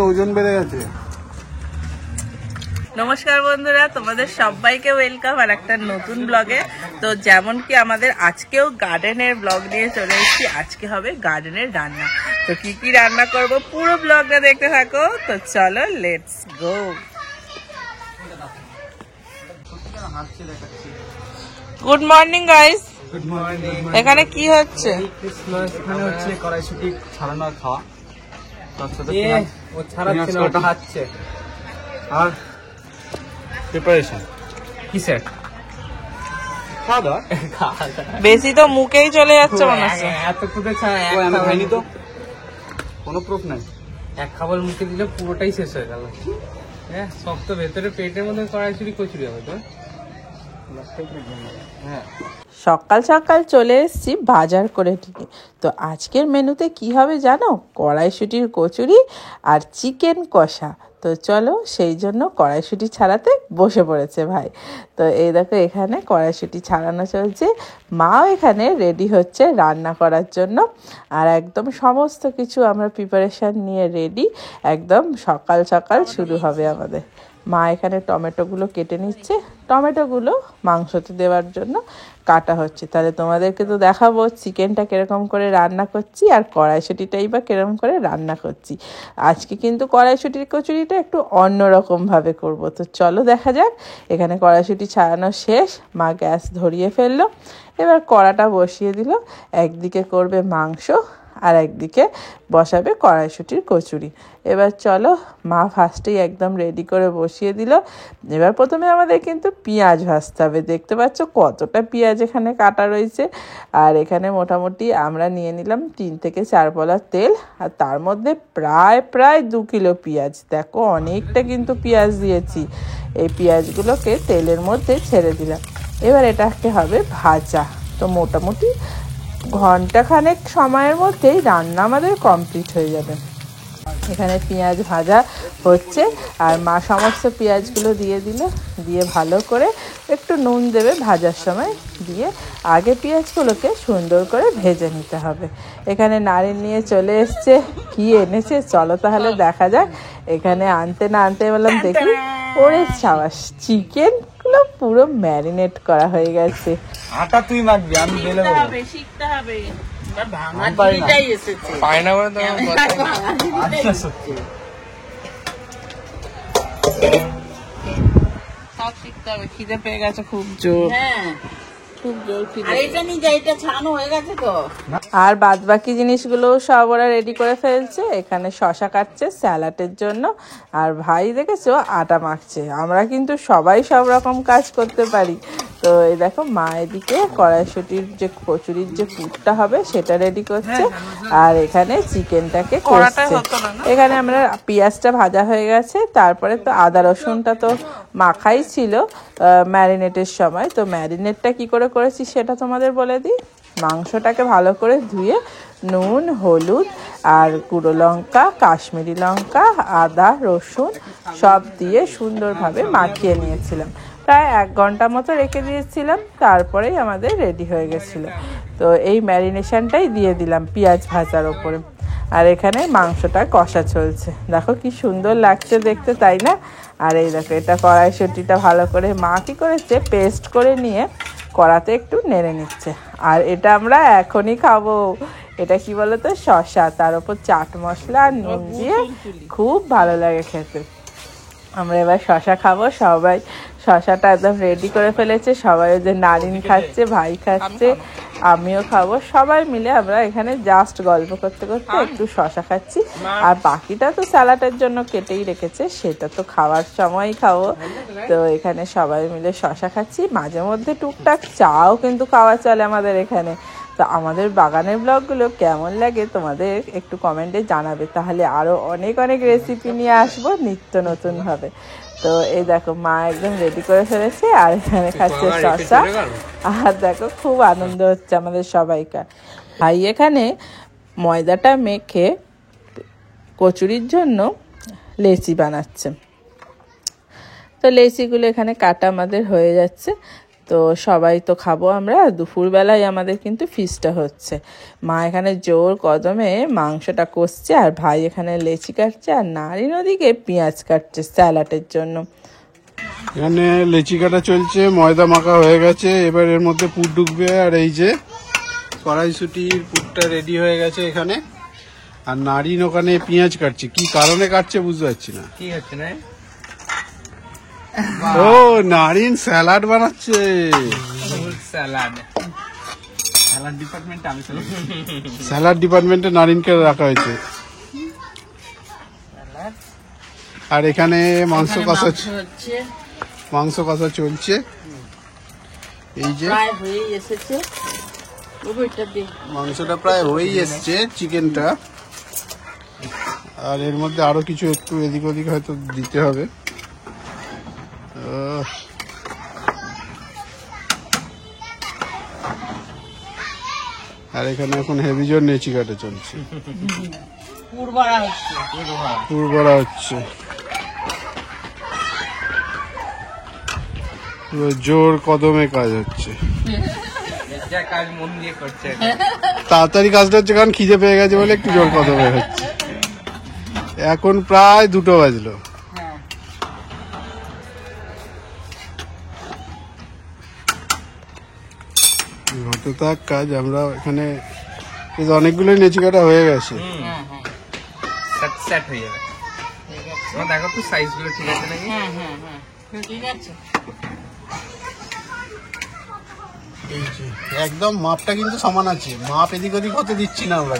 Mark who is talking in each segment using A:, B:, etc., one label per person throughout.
A: ওজন বেড়ে গেছে।
B: নমস্কার বন্ধুরা, তোমাদের সবাইকে ওয়েলকাম আর একটা নতুন ব্লগে। তো যেমন কি আমাদের আজকেও গার্ডেনের ব্লগ নিয়ে চলে এসেছি। আজকে হবে গার্ডেনের রান্না। তো কি কি রান্না করব পুরো ব্লগটা দেখতে থাকো। তো চলো let's go. Good morning guys.
A: Good morning.
B: এখানে কি হচ্ছে?
A: এখানে হচ্ছে কড়াইশুঁটি ছাড়ানো খাওয়া। তার সাথে
C: ও ছাড়াচ্ছে না, ওটা খাচ্ছে।
A: আর প্রিপারেশন
C: কিসের
A: খাওয়া দাওয়া।
B: বেশি তো মুখেই চলে যাচ্ছে মনে হচ্ছে।
C: এত ফুটে ছাড়া
A: আমি খাইনি তো, কোনো প্রুফ নাই।
C: এক খাবার মুখে দিলে পুরোটাই শেষ হয়ে গেল। হ্যাঁ, সব তো ভেতরে পেটের মধ্যে কড়াইশুঁটি কচুরি হবে তো। হ্যাঁ,
B: সকাল সকাল চলে এসেছি বাজার করে ঠিক। তো আজকের মেনুতে কি হবে জানো? কড়াইশুঁটির কচুরি আর চিকেন কষা। তো চলো সেই জন্য কড়াইশুঁটি ছাড়াতে বসে পড়েছে ভাই। তো এই দেখো এখানে কড়াইশুঁটি ছাড়ানো চলছে, মাও এখানে রেডি হচ্ছে রান্না করার জন্য। আর একদম সমস্ত কিছু আমরা প্রিপারেশান নিয়ে রেডি, একদম সকাল সকাল শুরু হবে আমাদের। মা এখানে টমেটোগুলো কেটে নিচ্ছে, টমেটোগুলো মাংসতে দেওয়ার জন্য কাটা হচ্ছে। তাহলে তোমাদেরকে তো দেখাবো চিকেনটা কীরকম করে রান্না করছি আর কড়াইশুঁটিটাই বা কীরকম করে রান্না করছি। আজকে কিন্তু কড়াইশুঁটির কচুরিটা একটু অন্যরকমভাবে করব। তো চলো দেখা যাক। এখানে কড়াইশুঁটি ছাড়ানো শেষ, মা গ্যাস ধরিয়ে ফেললো। এবার কড়াটা বসিয়ে দিল। একদিকে করবে মাংস আর একদিকে বসাবে কড়াইশুঁটির কচুরি। এবার চলো, মা ফার্স্টেই একদম রেডি করে বসিয়ে দিল। এবার প্রথমে আমাদের কিন্তু পেঁয়াজ ভাজতে হবে। দেখতে পাচ্ছ কতটা পেঁয়াজ এখানে কাটা রয়েছে। আর এখানে মোটামুটি আমরা নিয়ে নিলাম 3 থেকে 4 পলা তেল। আর তার মধ্যে প্রায় 2 কিলো পেঁয়াজ। দেখো অনেকটা কিন্তু পেঁয়াজ দিয়েছি। এই পেঁয়াজগুলোকে তেলের মধ্যে ছেড়ে দিলাম। এবার এটাকে হবে ভাজা। তো মোটামুটি ঘন্টাখানেক সময়ের মধ্যেই রান্না আমাদের কমপ্লিট হয়ে যাবে। এখানে পেঁয়াজ ভাজা হচ্ছে আর মা সমস্ত পেঁয়াজগুলো দিয়ে দিল। দিয়ে ভালো করে একটু নুন দেবে ভাজার সময়, দিয়ে আগে পেঁয়াজগুলোকে সুন্দর করে ভেজে নিতে হবে। এখানে নারী নিয়ে চলে এসছে। কি এনেছে চলো তাহলে দেখা যাক। এখানে আনতে না আনতে বললাম দেখি, ওরে সাবাস, চিকেনগুলো পুরো ম্যারিনেট করা হয়ে গেছে।
A: আটা তুই মাখবি, আমি বেলে দেবো।
B: শিখতে হবে।
C: পায় না বলে তো
A: আচ্ছা সত্যি
B: সব শিখতে হবে। খিদে পেয়ে গেছে খুব জোর। খুব জোর খিদে। আর বাদ বাকি জিনিসগুলো সব ওরা রেডি করে ফেলছে। এখানে শশা কাটছে স্যালাডের জন্য। আর ভাই দেখেছো আটা মাখছে। আমরা কিন্তু সবাই সব রকম কাজ করতে পারি। তো এই দেখো মা এদিকে কড়াইশুঁটির যে কচুরির যে পুরটা হবে সেটা রেডি করছে। আর এখানে চিকেনটাকে কষছে। এখানে আমরা পেঁয়াজটা ভাজা হয়ে গেছে। তারপরে তো আদা রসুনটা তো মাখাই ছিল ম্যারিনেটের সময়। তো ম্যারিনেটটা কি করে করেছি সেটা তোমাদের বলে দিই। মাংসটাকে ভালো করে ধুয়ে নুন, হলুদ আর গুঁড়ো লঙ্কা, কাশ্মীরি লঙ্কা, আদা রসুন সব দিয়ে সুন্দরভাবে মাখিয়ে নিয়েছিলাম। প্রায় 1 ঘন্টা মতো রেখে দিয়েছিলাম। তারপরেই আমাদের রেডি হয়ে গেছিলো। তো এই ম্যারিনেশনটাই দিয়ে দিলাম পেঁয়াজ ভাজার ওপরে। আর এখানে মাংসটা কষা চলছে। দেখো কি সুন্দর লাগছে দেখতে, তাই না? আর এই দেখো এটা কড়াইশুঁটিটা ভালো করে মা কি করেছে, পেস্ট করে নিয়ে কড়াতে একটু নেড়ে নিচ্ছে। আর এটা আমরা এখনই খাবো। এটা কি বলতো, শসা, তার উপর চাট মশলা আর নুন দিয়ে খুব ভালো লাগে খেতে। আমরা এবার শসা খাবো। সবাই শসাটা একদম রেডি করে ফেলেছে। সবাই যে নারিন খাচ্ছে, ভাই খাচ্ছে, আমিও খাবো। সবাই মিলে আমরা এখানে জাস্ট গল্প করতে করতে একটু শসা খাচ্ছি। আর বাকিটা তো স্যালাডের জন্য কেটেই রেখেছে, সেটা তো খাওয়ার সময়ই খাবো। তো এখানে সবাই মিলে শসা খাচ্ছি। মাঝে মধ্যে টুকটাক চাও কিন্তু খাওয়া চলে আমাদের এখানে। তো আমাদের বাগানের ব্লগগুলো কেমন লাগে তোমাদের একটু কমেন্টে জানাবে। তাহলে আরও অনেক রেসিপি নিয়ে আসবো নিত্য নতুনভাবে। তো এই দেখো মা একদম রেডি করে ফেলেছে। আর এখানে খাচ্ছে শসা। আর দেখো খুব আনন্দ হচ্ছে আমাদের সবাইকার। ভাই এখানে ময়দাটা মেখে কচুরির জন্য লেচি বানাচ্ছে। তো লেচিগুলো এখানে কাটা আমাদের হয়ে যাচ্ছে। তো সবাই তো খাবো আমরা, দুপুরবেলায় আমাদের কিন্তু ফিস্টটা হচ্ছে। মা এখানে জোর কদমে মাংসটা কষছে, আর ভাই এখানে লেচি কাটছে, আর নারী নদীকে পেঁয়াজ কাটছে স্যালাডের জন্য।
D: এখানে লেচি কাটা চলছে, ময়দা মাখা হয়ে গেছে, এবার এর মধ্যে পুর ঢুকবে। আর এই যে কড়াইশুটির পুরটা রেডি হয়ে গেছে এখানে। আর নারিন ওখানে পেঁয়াজ কাটছে, কি কারণে কাটছে বুঝতে পারছি না।
C: কি হচ্ছে না?
D: ও নারিন স্যালাড বানাচ্ছে।
C: স্যালাড
A: খেলার ডিপার্টমেন্টে আমি চলে গেছি।
D: স্যালাড ডিপার্টমেন্টে নারিনকে রাখা হয়েছে। আর এখানে মাংস কষা চলছে। এই যে মাংসটা প্রায় হয়েই এসছে, চিকেনটা। আর এর মধ্যে আরো কিছু একটু এদিক ওদিক হয়তো দিতে হবে। আর এখানে এখন হেভি জোর নেচি কাটে চলছে, পুর ভরা হচ্ছে, পুরো জোর কদমে কাজ হচ্ছে।
C: যা কাজ মন দিয়ে করছে।
D: তাড়াতাড়ি কাজটা হচ্ছে কারণ খিদে পেয়ে গেছে বলে একটু জোর কদমে হচ্ছে। এখন প্রায় 2টো বাজলো। হতে থাক কাজ। আমরা এখানে অনেকগুলোই নেচি কাটা হয়ে গেছে।
C: সেট হয়ে যাবে। দেখো তো সাইজ গুলো ঠিক আছে নাকি?
B: ঠিক আছে।
D: একদম মাপটা কিন্তু সমান আছে, মাপ এদিক ওদিক হতে দিচ্ছি না আমরা।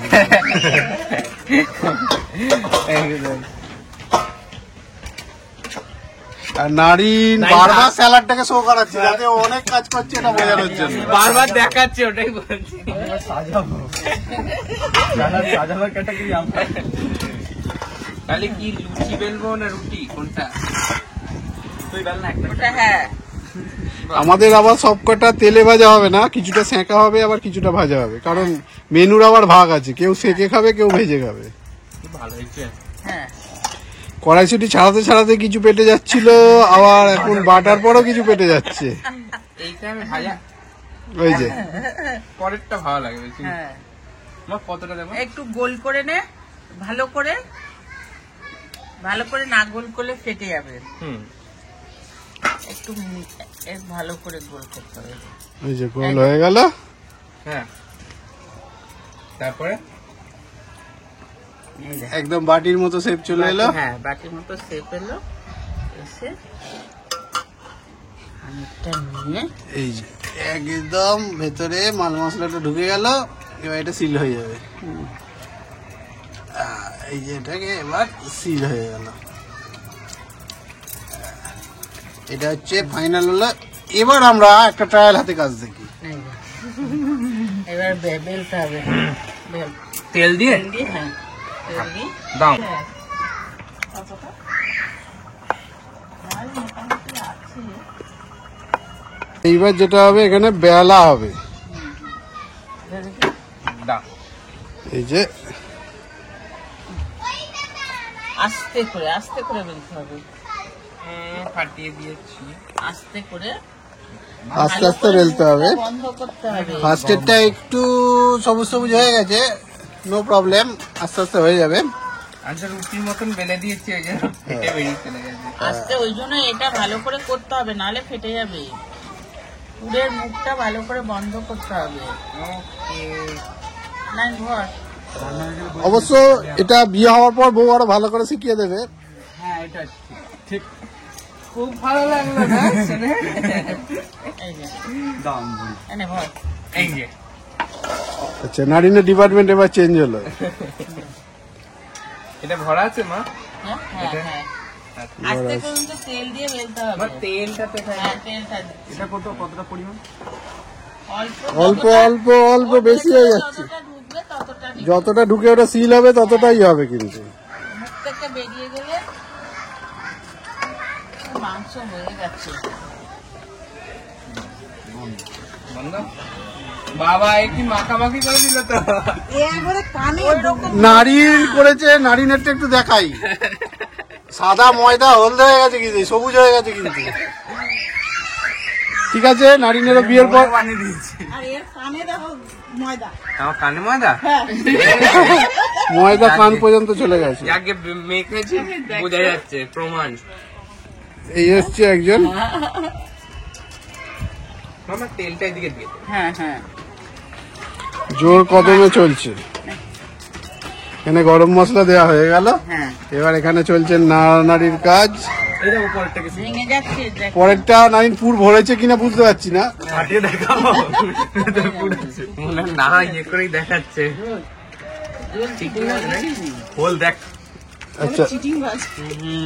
D: আর নারিন বারবার স্যালাডটাকে শো করাচ্ছে যাতে অনেক কাজ করছে এটা বোঝানোর জন্য।
C: বারবার দেখাচ্ছে, ওটাই বলছি।
A: সাজাবো সাজাবার ক্যাটাগরি আমরা।
C: তাহলে কি লুচি বেলবো না রুটি, কোনটা?
A: তুই বেল না একটা।
B: ওটা হ্যাঁ।
D: আমাদের আবার সবকটা তেলে ভাজা হবে না, কিছুটা সেঁকা হবে আবার কিছুটা ভাজা হবে, কারণ মেনুর আবার ভাগ আছে, কেউ সেঁকে খাবে কেউ ভেজে খাবে।
C: ভালো হয়েছে।
B: হ্যাঁ,
D: কড়াইশুটি ছাড়াতে ছাড়াতে কিছু পেটে যাচ্ছিল, আবার এখন বাটার পরও কিছু পেটে যাচ্ছে।
C: এইটা আমি ভাজা
D: ওই যে
C: পরেরটা ভালো লাগে বেশি।
B: হ্যাঁ।
C: মা কতটা দেবো?
B: একটু গোল করে নে, ভালো করে না গোল করলে ফেটে যাবে।
C: হুম,
B: একটু ভালো করে গোল করতে হবে।
D: ওই যে গোল হয়ে গেল।
C: হ্যাঁ, তারপরে
D: একদম বাটির মতো শেপ চলে এলো।
B: হ্যাঁ, বাটির মতো শেপ এলো। এসে খানিকটা নিয়ে
D: এই যে একদম ভেতরে মাল মশলাটা ঢুকে গেল, এবার এটা সিল হয়ে যাবে। এই যে এটাকে এবার সিল হয়ে গেল, এটা হচ্ছে ফাইনাল হলো। এবার আমরা একটা ট্রায়াল হাতে কাজ দেখি।
B: এবার বেলতে হবে।
C: তেল দিয়ে
B: হ্যাঁ, তেল দিয়ে
C: দাও।
D: এইবার যেটা হবে এখানে বেলা হবে।
C: দাও।
D: এই যে
B: আস্তে করে বেলতে হবে।
C: ফাটিয়ে দিয়েছি।
B: আস্তে করে
D: আস্তে আস্তে বেলতে হবে।
B: বন্ধ করতে হবে।
D: ফার্স্টেরটা একটু সবুজ সবুজ হয়ে গেছে, নো প্রবলেম, আস্তে আস্তে হয়ে যাবে।
C: আচ্ছা, রুটির মতন বেলে দিয়েছি, ওই জন্য ফেটে বেরিয়ে চলে গেছে।
B: আস্তে, ওই জন্য এটা ভালো করে করতে হবে, নাহলে ফেটে যাবে। পুরের মুখটা ভালো করে বন্ধ করতে হবে।
C: ওকে।
B: নাই ঘর।
D: অবশ্য এটা বিয়ে হওয়ার পর বউ আরো ভালো করে শিখিয়ে দেবে।
A: হ্যাঁ এটা ঠিক।
C: খুব ভালো লাগলো না শুনে?
B: এই যে
A: দাম
B: এনে ভর।
C: এই যে
D: আচ্ছা, নারিনের ডিপার্টমেন্ট এবার চেঞ্জ হলো।
C: এটা ভরা আছে মা?
B: হ্যাঁ হ্যাঁ
C: এটা?
B: হ্যাঁ। আস্তে করে কিন্তু তেল দিয়ে বেলতে হবে।
C: মা তেলটা তো
B: হ্যাঁ, তেলটা দিচ্ছি।
A: এটা কতটা পরিমাণ?
D: অল্প অল্প অল্প বেশি হয়ে যাচ্ছে।
B: যতটা ঢুকবে ততটা দিবি।
D: যতটা ঢুকে ওটা সিল হবে ততটাই হবে, কিন্তু
B: মুখ থেকে বেরিয়ে গেলে মাংস হয়ে গেছে।
C: বন্ধ। বাবা একটু মাখামাখি করে দিল তো।
B: একবারে কানে এরকম
D: নারিন করেছে, নারিনেরটা একটু দেখাই। সাদা ময়দা হলদে হয়ে গেছে, কিন্তু সবুজ হয়ে গেছে, কিন্তু ঠিক আছে, নারিনেরও বিয়ের পর
A: বানিয়ে দিয়েছি।
B: আর এর কানে দেখো ময়দা।
C: আমার কানে ময়দা
D: ময়দা কান পর্যন্ত চলে গেছে।
C: আগে মেখেছি, বোঝা যাচ্ছে প্রমাণ।
D: এই হচ্ছে একজন।
C: আমার তেলটা এদিকে দিয়ে দে।
B: হ্যাঁ হ্যাঁ
D: জোর কদমে চলছে। এখানে গরম মশলা দেওয়া হয়ে গেল।
B: হ্যাঁ
D: এবার এখানে চলছে নাড়ানাড়ির কাজ।
A: এই দেখো পরেরটা কিছু
B: ভেঙে যাচ্ছে দেখ।
D: পরেরটা নারিন পুর ভরেছে কিনা বুঝতে পারছি না।
A: ফাটিয়ে দেখাবো।
C: মনে হয় না ইয়ে করেই দেখাচ্ছে।
A: হোল দেখ।
D: আচ্ছা,
B: চিটিং বাজ।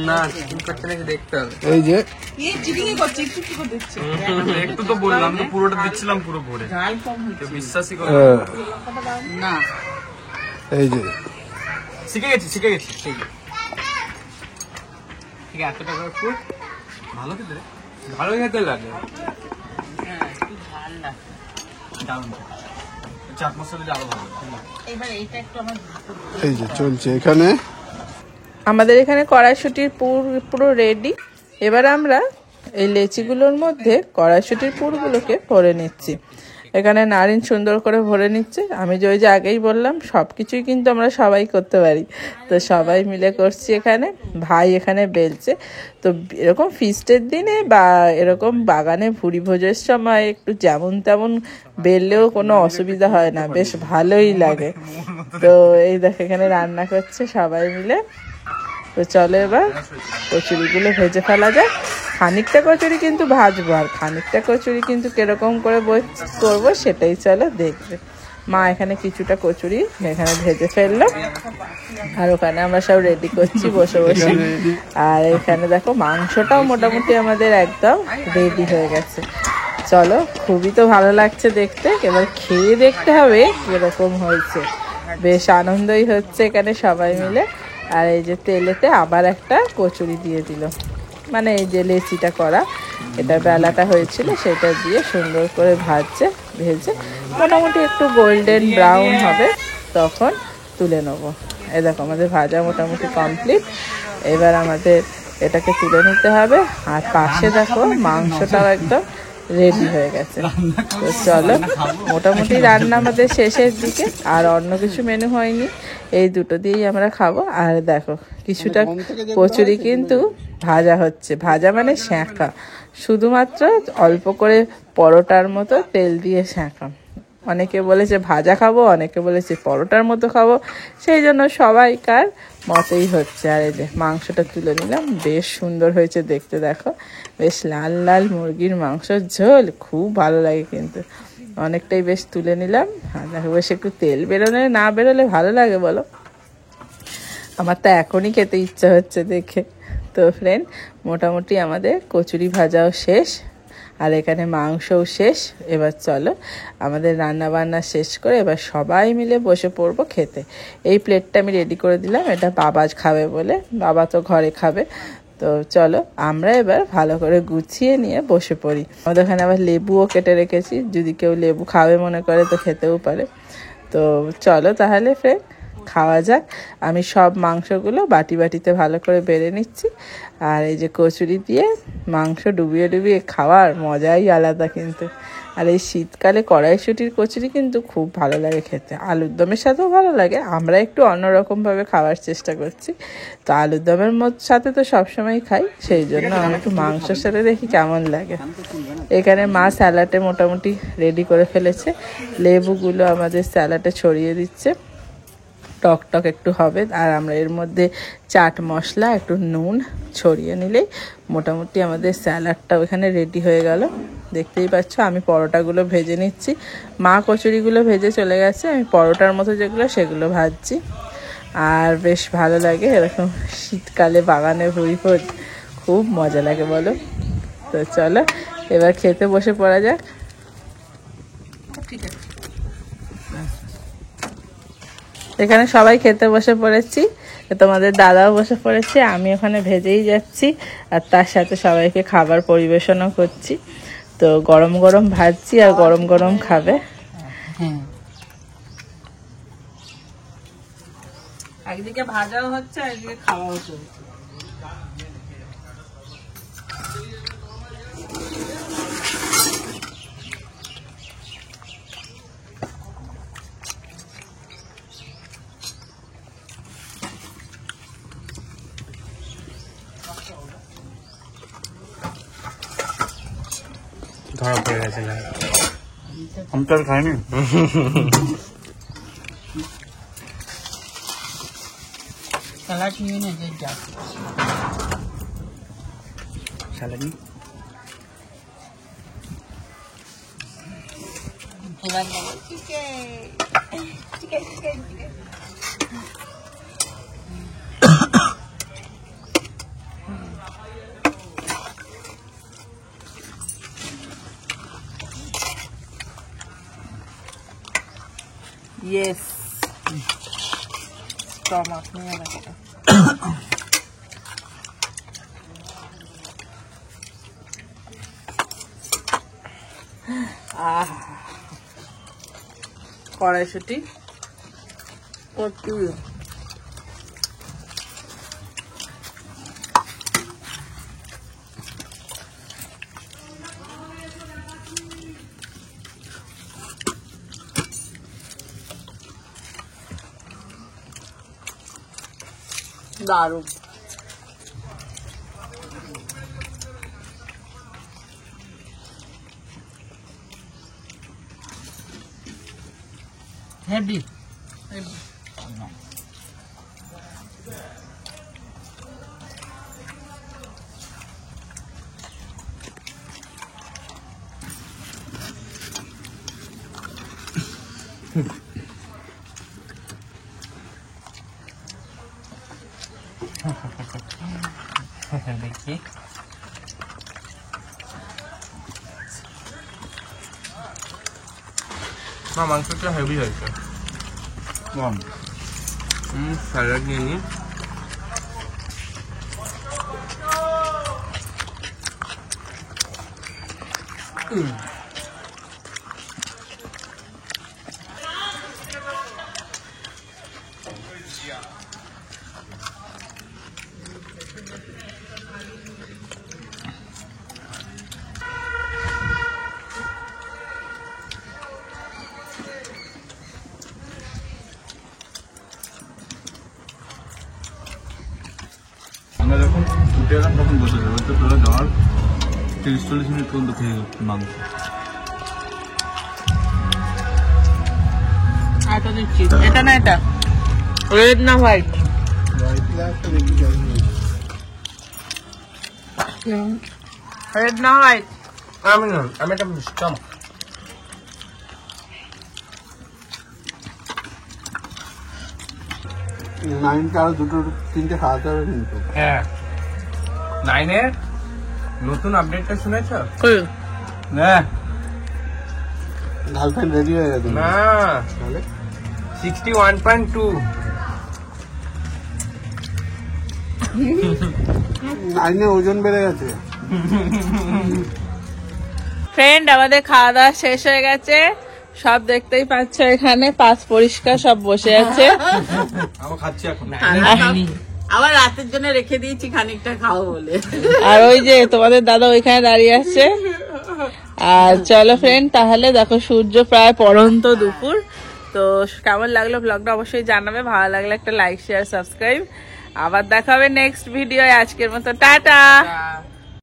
C: না চিকেন করতে নাকি দেখতে হবে।
D: এই যে
B: এই চিটিং এ করছে, একটু কি করে দিচ্ছে।
A: একটু তো বললাম তো, পুরোটা দিচ্ছিলাম পুরো ভরে।
B: ঝাল কম হচ্ছে
A: কেউ বিশ্বাসই করে
D: আহ,
B: না।
D: এই যে
A: শিখে গেছি ঠিক আছে।
C: ঠিক আছে, এতটা করে ফুট
A: ভালো খেতে রে।
C: ভালো খেতে লাগে।
B: হ্যাঁ একটু ঝাল না।
A: দারুণ চাট মশলা দিয়ে আরো ভালো।
B: এবার এইটা একটু আমার
D: এই যে চলছে এখানে।
B: আমাদের এখানে কড়াইশুটির পুরো রেডি। এবার আমরা এই লেচিগুলোর মধ্যে কড়াইশুটির পুরগুলোকে ভরে নিচ্ছি। এখানে নারিন সুন্দর করে ভরে নিচ্ছে। আমি ওই যে আগেই বললাম সব কিছুই কিন্তু আমরা সবাই করতে পারি, তো সবাই মিলে করছি। এখানে ভাই এখানে বেলছে। তো এরকম ফিস্টের দিনে বা এরকম বাগানে ভুরি ভোজের সময় একটু যেমন তেমন বেললেও কোনো অসুবিধা হয় না, বেশ ভালোই লাগে। তো এই দেখ এখানে রান্না করছে সবাই মিলে। তো চলো এবার কচুরিগুলো ভেজে ফেলা যায়। খানিকটা কচুরি কিন্তু ভাজবো, আর খানিকটা কচুরি কিন্তু কিরকম করে করবো সেটাই চলো দেখবে। মা এখানে কিছুটা কচুরি এখানে ভেজে ফেললো, আর ওখানে আমরা সব রেডি করছি বসে বসে। আর এখানে দেখো মাংসটাও মোটামুটি আমাদের একদম রেডি হয়ে গেছে। চলো, খুবই তো ভালো লাগছে দেখতে। এবার খেয়ে দেখতে হবে কিরকম হয়েছে। বেশ আনন্দই হচ্ছে এখানে সবাই মিলে। আর এই যে তেলেতে আবার একটা কচুরি দিয়ে দিল, মানে এই যে লেচিটা করা, এটা বেলাটা হয়েছিল সেটা দিয়ে সুন্দর করে ভেজে মোটামুটি একটু গোল্ডেন ব্রাউন হবে তখন তুলে নেবো। এই দেখো আমাদের ভাজা মোটামুটি কমপ্লিট। এবার আমাদের এটাকে তুলে নিতে হবে। আর পাশে দেখো মাংসটাও একদম রেডি হয়ে গেছে। তো চলো, মোটামুটি রান্না আমাদের শেষের দিকে, আর অন্য কিছু মেনু হয়নি, এই দুটো দিয়েই আমরা খাবো। আর দেখো কিছুটা কচুরি কিন্তু ভাজা হচ্ছে, ভাজা মানে সেঁকা, শুধুমাত্র অল্প করে পরোটার মতো তেল দিয়ে সেঁকা। অনেকে বলেছে ভাজা খাবো, অনেকে বলেছে পরোটার মতো খাবো, সেই জন্য সবাইকার মতেই হচ্ছে। আর এই যে মাংসটা তুলে নিলাম, বেশ সুন্দর হয়েছে দেখতে। দেখো বেশ লাল লাল মুরগির মাংসর ঝোল, খুব ভালো লাগে কিন্তু। অনেকটাই বেশ তুলে নিলাম। আর দেখো বেশ একটু তেল বেরোলে না বেরোলে ভালো লাগে বলো? আমার তো এখনই খেতে ইচ্ছা হচ্ছে দেখে। তো ফ্রেন্ড, মোটামুটি আমাদের কচুরি ভাজাও শেষ, আর এখানে মাংসও শেষ। এবার চলো আমাদের রান্না বান্না শেষ করে এবার সবাই মিলে বসে পড়বো খেতে। এই প্লেটটা আমি রেডি করে দিলাম, এটা বাবা খাবে বলে, বাবা তো ঘরে খাবে। তো চলো আমরা এবার ভালো করে গুছিয়ে নিয়ে বসে পড়ি। আমাদের এখানে আবার লেবুও কেটে রেখেছি, যদি কেউ লেবু খাবে মনে করে তো খেতেও পারে। তো চলো তাহলে ফ্রেন্ড খাওয়া যাক। আমি সব মাংসগুলো বাটিতে ভালো করে বেড়ে নিচ্ছি। আর এই যে কচুরি দিয়ে মাংস ডুবিয়ে ডুবিয়ে খাওয়ার মজাই আলাদা কিন্তু। আর এই শীতকালে কড়াইশুটির কচুরি কিন্তু খুব ভালো লাগে খেতে, আলুর দমের সাথেও ভালো লাগে। আমরা একটু অন্যরকমভাবে খাওয়ার চেষ্টা করছি। তো আলুর দমের সাথে তো সবসময় খাই, সেই জন্য আমি একটু মাংসের সাথে দেখি কেমন লাগে। এখানে মা স্যালাডে মোটামুটি রেডি করে ফেলেছে, লেবুগুলো আমাদের স্যালাডে ছড়িয়ে দিচ্ছে, টক টক একটু হবে। আর আমরা এর মধ্যে চাট মশলা একটু নুন ছড়িয়ে নিলেই মোটামুটি আমাদের স্যালাডটাও এখানে রেডি হয়ে গেল। দেখতেই পাচ্ছ আমি পরোটাগুলো ভেজে নিচ্ছি, মা কচুরিগুলো ভেজে চলে গেছে, আমি পরোটার মতো যেগুলো সেগুলো ভাজছি। আর বেশ ভালো লাগে এরকম শীতকালে বাগানে ভুরি ভোজ, খুব মজা লাগে বলো? তো চলো এবার খেতে বসে পড়া যাক। ঠিক আছে, এখানে সবাই খেতে বসে পড়েছি, তোমাদের দাদাও বসে পড়েছে, আমি ওখানে ভেজেই যাচ্ছি, আর তার সাথে সবাইকে খাবার পরিবেশনও করছি। তো গরম গরম ভাজছি আর গরম গরম খাবে। একদিকে ভাজাও হচ্ছে, একদিকে খাওয়াও চলছে।
C: ধরা পড়ে গেছে না।
A: আমি তো আর খাইনি।
B: স্যালাড নিয়ে নে যে যা।
A: স্যালাড নি।
B: এবার নেবো chicken. Chicken chicken chicken. Yes. Stomach নিয়ে রাখো। কড়াইশুঁটি প্রচুর। দারুণ। হেভি
C: দেখি মা, মাংসটা হেভি হয়েছে। স্যালাড নিয়ে নি।
A: আমরা যখন উঠে এলাম তখন বসে যাবো, তো তোরা যাওয়ার 30-40 মিনিট পর্যন্ত খেয়ে গেল মাংস।
B: এটা দিচ্ছি। এটা না, এটা রেড না হোয়াইট? রেড না হোয়াইট?
C: আমি না, আমি একটা স্টম।
D: নাইনটা আরো দুটো তিনটে খাওয়াতে হবে কিন্তু।
C: হ্যাঁ, 9-এর নতুন আপডেটটা শুনেছো?
A: হ্যাঁ,
D: গার্লফ্রেন্ড রেডি হয়ে গেছে
C: না, 61.2।
D: নাইনে ওজন বেড়ে গেছে।
B: ফ্রেন্ড, আমাদের খাওয়া দাওয়া শেষ হয়ে গেছে। সব দেখতেই পাচ্ছ, এখানে পাশ পরিষ্কার সব বসে আছে।
A: আমি খাচ্ছি এখন।
B: আবার রাতের জন্য রেখে দিয়েছি খানিকটা খাও বলে। আর ওই যে তোমাদের দাদা ওইখানে দাঁড়িয়ে আছে। আর চলো ফ্রেন্ড, তাহলে দেখো সূর্য প্রায় পড়ন্ত দুপুর। তো কেমন লাগলো ব্লগটা অবশ্যই জানাবে। ভালো লাগলে একটা লাইক, শেয়ার, সাবস্ক্রাইব। আবার দেখা হবে নেক্সট ভিডিও। আজকের মতো টাটা।